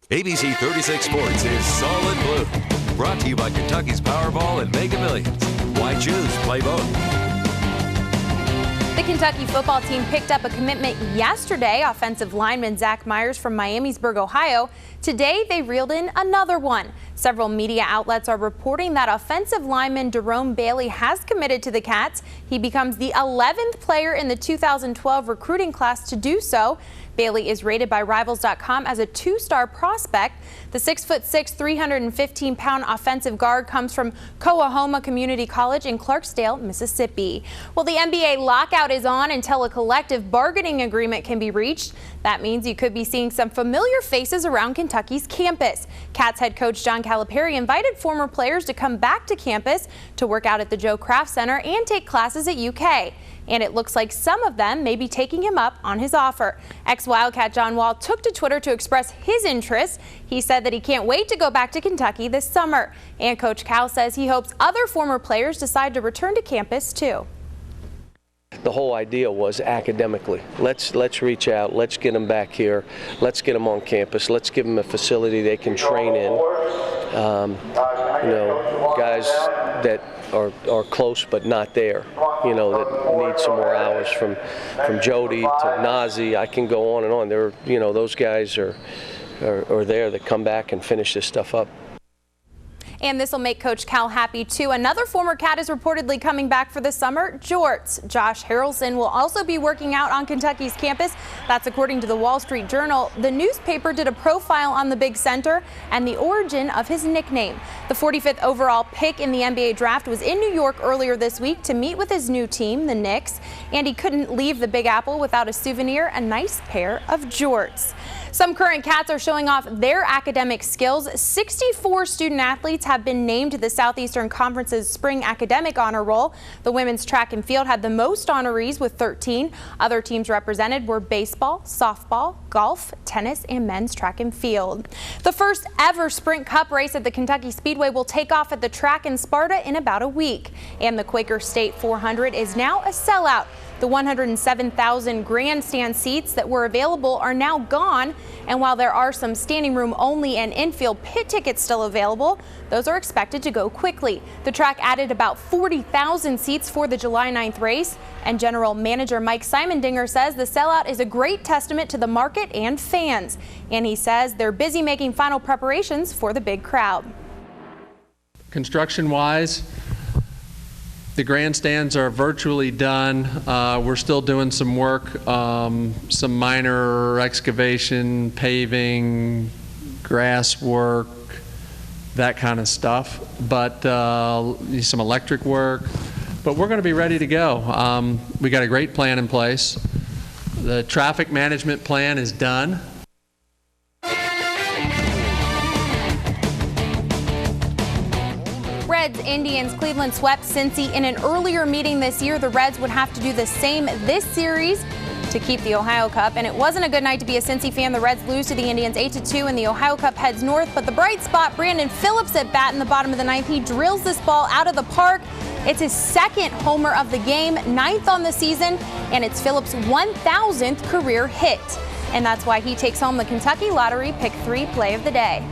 ABC 36 Sports is Solid Blue. Brought to you by Kentucky's Powerball and Mega Millions. Why choose? Play both. The Kentucky football team picked up a commitment yesterday. Offensive lineman Zach Myers from Miamisburg, Ohio. Today, they reeled in another one. Several media outlets are reporting that offensive lineman Jerome Bailey has committed to the Cats. He becomes the 11th player in the 2012 recruiting class to do so. Bailey is rated by Rivals.com as a 2-star prospect. The 6'6", 315-pound offensive guard comes from Coahoma Community College in Clarksdale, Mississippi. Well, the NBA lockout is on until a collective bargaining agreement can be reached. That means you could be seeing some familiar faces around Kentucky's campus. Cats head coach John Calipari invited former players to come back to campus to work out at the Joe Kraft Center and take classes at UK. And it looks like some of them may be taking him up on his offer. Ex-Wildcat John Wall took to Twitter to express his interest. He said that he can't wait to go back to Kentucky this summer. And Coach Cal says he hopes other former players decide to return to campus too. The whole idea was academically. Let's reach out. Let's get them back here. Let's get them on campus. Let's give them a facility they can train in. Guys that are close but not there. That need some more hours from Jody to Nazi. I can go on and on. Those guys are there that come back and finish this stuff up. And this will make Coach Cal happy, too. Another former Cat is reportedly coming back for the summer, Jorts. Josh Harrellson will also be working out on Kentucky's campus. That's according to the Wall Street Journal. The newspaper did a profile on the big center and the origin of his nickname. The 45th overall pick in the NBA draft was in New York earlier this week to meet with his new team, the Knicks. And he couldn't leave the Big Apple without a souvenir, a nice pair of jorts. Some current Cats are showing off their academic skills. 64 student athletes have been named to the Southeastern Conference's Spring Academic Honor Roll. The women's track and field had the most honorees with 13. Other teams represented were baseball, softball, golf, tennis, and men's track and field. The first ever Sprint Cup race at the Kentucky Speedway will take off at the track in Sparta in about a week. And the Quaker State 400 is now a sellout. The 107,000 grandstand seats that were available are now gone. And while there are some standing room only and infield pit tickets still available, those are expected to go quickly. The track added about 40,000 seats for the July 9th race. And General Manager Mike Simondinger says the sellout is a great testament to the market and fans. And he says they're busy making final preparations for the big crowd. Construction-wise, the grandstands are virtually done. We're still doing some work, some minor excavation, paving, grass work, that kind of stuff, but some electric work. But we're going to be ready to go. We got a great plan in place. The traffic management plan is done. Reds, Indians, Cleveland swept Cincy in an earlier meeting this year. The Reds would have to do the same this series to keep the Ohio Cup, and it wasn't a good night to be a Cincy fan. The Reds lose to the Indians 8-2, and the Ohio Cup heads north. But the bright spot, Brandon Phillips at bat in the bottom of the ninth. He drills this ball out of the park. It's his second homer of the game, 9th on the season, and it's Phillips' 1,000th career hit. And that's why he takes home the Kentucky Lottery Pick 3 Play of the Day.